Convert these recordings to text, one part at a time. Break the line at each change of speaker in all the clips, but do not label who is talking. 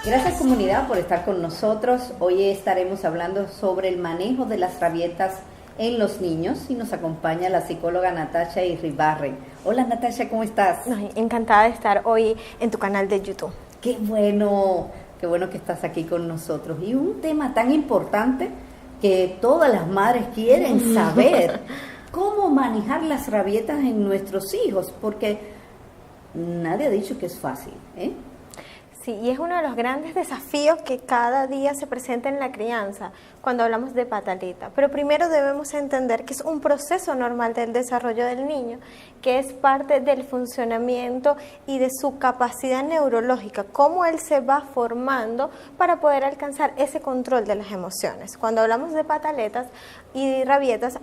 Gracias comunidad por estar con nosotros. Hoy estaremos hablando sobre el manejo de las rabietas en los niños y nos acompaña la psicóloga Natasha Irribarren. Hola Natasha, ¿cómo estás?
Encantada de estar hoy en tu canal de YouTube.
Qué bueno que estás aquí con nosotros. Y un tema tan importante que todas las madres quieren saber, cómo manejar las rabietas en nuestros hijos, porque nadie ha dicho que es fácil, ¿eh?
Sí, y es uno de los grandes desafíos que cada día se presenta en la crianza cuando hablamos de pataleta. Pero primero debemos entender que es un proceso normal del desarrollo del niño, que es parte del funcionamiento y de su capacidad neurológica, cómo él se va formando para poder alcanzar ese control de las emociones. Cuando hablamos de pataletas y rabietas,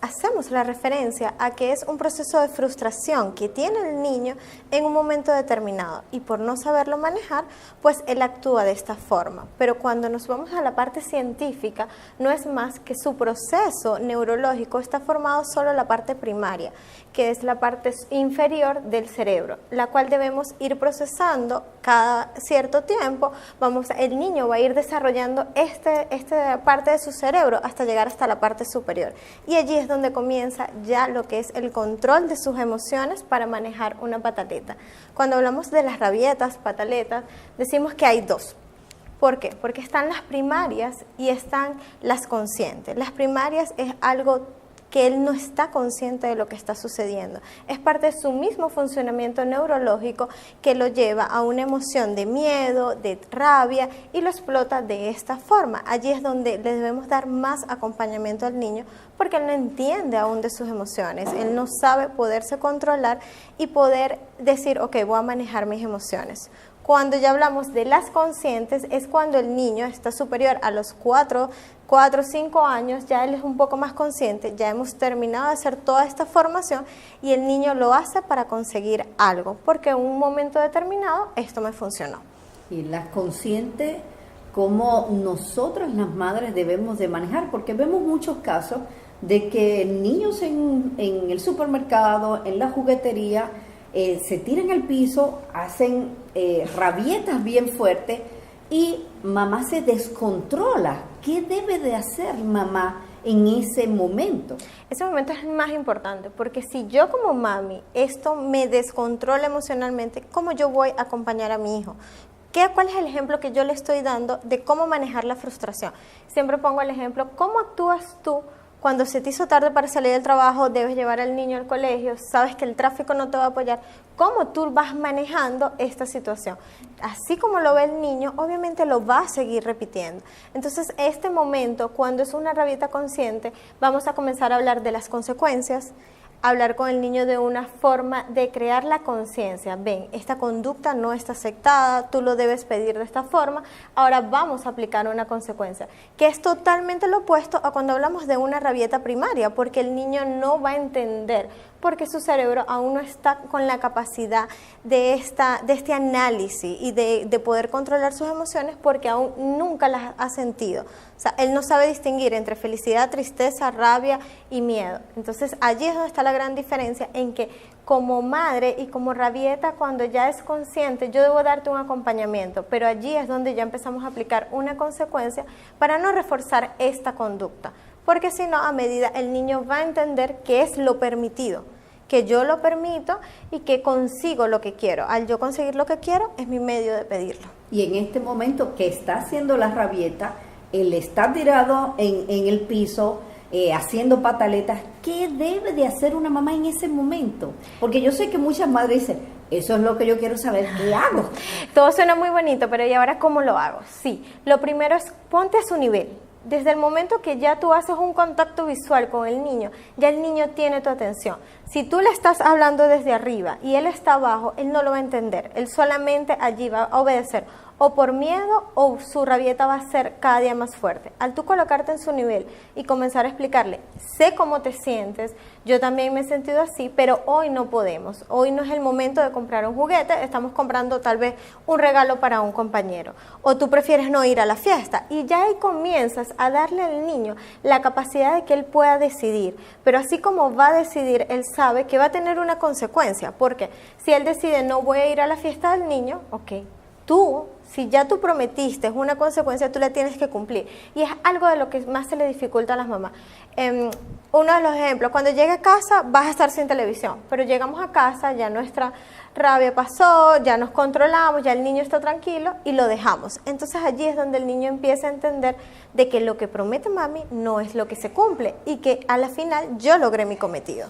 hacemos la referencia a que es un proceso de frustración que tiene el niño en un momento determinado y por no saberlo manejar, pues él actúa de esta forma. Pero cuando nos vamos a la parte científica, no es más que su proceso neurológico está formado solo la parte primaria, que es la parte inferior del cerebro, la cual debemos ir procesando cada cierto tiempo. El niño va a ir desarrollando esta parte de su cerebro hasta llegar hasta la parte superior. Y allí es donde comienza ya lo que es el control de sus emociones para manejar una pataleta. Cuando hablamos de las rabietas, pataletas, decimos que hay dos. ¿Por qué? Porque están las primarias y están las conscientes. Las primarias es algo que él no está consciente de lo que está sucediendo. Es parte de su mismo funcionamiento neurológico que lo lleva a una emoción de miedo, de rabia y lo explota de esta forma. Allí es donde le debemos dar más acompañamiento al niño porque él no entiende aún de sus emociones, él no sabe poderse controlar y poder decir, ok, voy a manejar mis emociones. Cuando ya hablamos de las conscientes es cuando el niño está superior a los 4 o 5 años, ya él es un poco más consciente, ya hemos terminado de hacer toda esta formación y el niño lo hace para conseguir algo, porque en un momento determinado esto me funcionó.
Y las conscientes, cómo nosotros las madres debemos de manejar, porque vemos muchos casos de que niños en el supermercado, en la juguetería, se tiran al piso, hacen rabietas bien fuertes y mamá se descontrola. ¿Qué debe de hacer mamá en ese momento?
Ese momento es el más importante, porque si yo como mami esto me descontrola emocionalmente, ¿cómo yo voy a acompañar a mi hijo? ¿Cuál es el ejemplo que yo le estoy dando de cómo manejar la frustración? Siempre pongo el ejemplo, ¿cómo actúas tú cuando se te hizo tarde para salir del trabajo, debes llevar al niño al colegio, sabes que el tráfico no te va a apoyar? ¿Cómo tú vas manejando esta situación? Así como lo ve el niño, obviamente lo va a seguir repitiendo. Entonces, este momento, cuando es una rabieta consciente, vamos a comenzar a hablar de las consecuencias, hablar con el niño de una forma de crear la conciencia. Ven, esta conducta no está aceptada, tú lo debes pedir de esta forma, ahora vamos a aplicar una consecuencia, que es totalmente lo opuesto a cuando hablamos de una rabieta primaria, porque el niño no va a entender, porque su cerebro aún no está con la capacidad de este análisis y de poder controlar sus emociones, porque aún nunca las ha sentido. O sea, él no sabe distinguir entre felicidad, tristeza, rabia y miedo. Entonces, allí es donde está la gran diferencia en que como madre y como rabieta, cuando ya es consciente, yo debo darte un acompañamiento, pero allí es donde ya empezamos a aplicar una consecuencia para no reforzar esta conducta. Porque si no, a medida el niño va a entender que es lo permitido, que yo lo permito y que consigo lo que quiero. Al yo conseguir lo que quiero, es mi medio de pedirlo.
Y en este momento que está haciendo la rabieta, él está tirado en el piso, haciendo pataletas, ¿qué debe de hacer una mamá en ese momento? Porque yo sé que muchas madres dicen, eso es lo que yo quiero saber, ¿qué hago?
Todo suena muy bonito, pero ¿y ahora cómo lo hago? Sí, lo primero es ponte a su nivel. Desde el momento que ya tú haces un contacto visual con el niño, ya el niño tiene tu atención. Si tú le estás hablando desde arriba y él está abajo, él no lo va a entender. Él solamente allí va a obedecer o por miedo o su rabieta va a ser cada día más fuerte. Al tú colocarte en su nivel y comenzar a explicarle, sé cómo te sientes, yo también me he sentido así, pero hoy no podemos. Hoy no es el momento de comprar un juguete, estamos comprando tal vez un regalo para un compañero. O tú prefieres no ir a la fiesta. Y ya ahí comienzas a darle al niño la capacidad de que él pueda decidir. Pero así como va a decidir, él sabe que va a tener una consecuencia. Porque si él decide no voy a ir a la fiesta del niño, ok, tú Si ya tú prometiste, es una consecuencia, tú la tienes que cumplir. Y es algo de lo que más se le dificulta a las mamás. Uno de los ejemplos, cuando llegue a casa vas a estar sin televisión, pero llegamos a casa, ya nuestra rabia pasó, ya nos controlamos, ya el niño está tranquilo y lo dejamos. Entonces allí es donde el niño empieza a entender de que lo que promete mami no es lo que se cumple y que a la final yo logré mi cometido.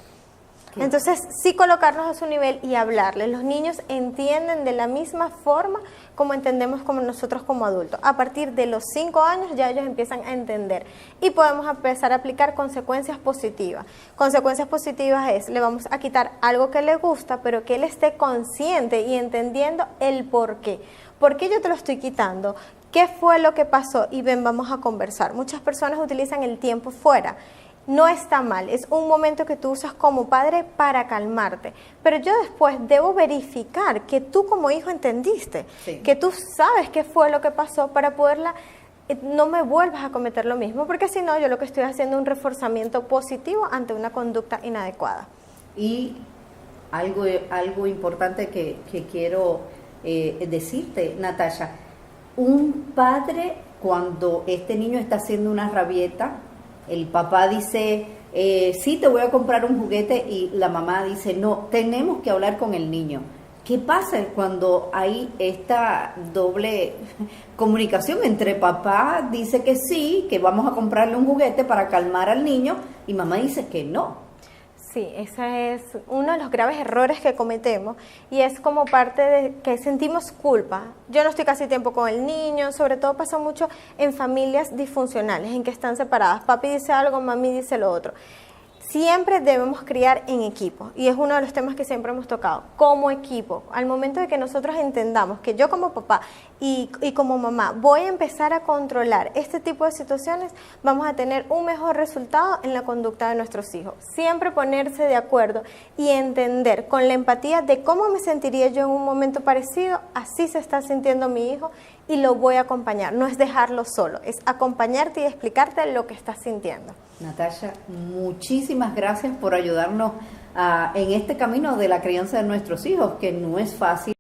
Entonces, sí colocarnos a su nivel y hablarles. Los niños entienden de la misma forma como entendemos como nosotros como adultos. A partir de los 5 años ya ellos empiezan a entender y podemos empezar a aplicar consecuencias positivas. Consecuencias positivas es, le vamos a quitar algo que le gusta, pero que él esté consciente y entendiendo el por qué. ¿Por qué yo te lo estoy quitando? ¿Qué fue lo que pasó? Y ven, vamos a conversar. Muchas personas utilizan el tiempo fuera. No está mal, es un momento que tú usas como padre para calmarte, pero yo después debo verificar que tú como hijo entendiste, que tú sabes qué fue lo que pasó para poderla, no me vuelvas a cometer lo mismo, porque si no yo lo que estoy haciendo es un reforzamiento positivo ante una conducta inadecuada.
Y algo importante que quiero decirte, Natasha, un padre cuando este niño está haciendo una rabieta, el papá dice, sí, te voy a comprar un juguete, y la mamá dice, no, tenemos que hablar con el niño. ¿Qué pasa cuando hay esta doble comunicación entre papá dice que sí, que vamos a comprarle un juguete para calmar al niño, y mamá dice que no?
Sí, ese es uno de los graves errores que cometemos y es como parte de que sentimos culpa. Yo no estoy casi tiempo con el niño, sobre todo pasa mucho en familias disfuncionales, en que están separadas. Papi dice algo, mami dice lo otro. Siempre debemos criar en equipo y es uno de los temas que siempre hemos tocado, como equipo. Al momento de que nosotros entendamos que yo como papá y como mamá voy a empezar a controlar este tipo de situaciones, vamos a tener un mejor resultado en la conducta de nuestros hijos. Siempre ponerse de acuerdo y entender con la empatía de cómo me sentiría yo en un momento parecido, así se está sintiendo mi hijo y lo voy a acompañar. No es dejarlo solo, es acompañarte y explicarte lo que estás sintiendo.
Natasha, muchísimas gracias por ayudarnos en este camino de la crianza de nuestros hijos, que no es fácil.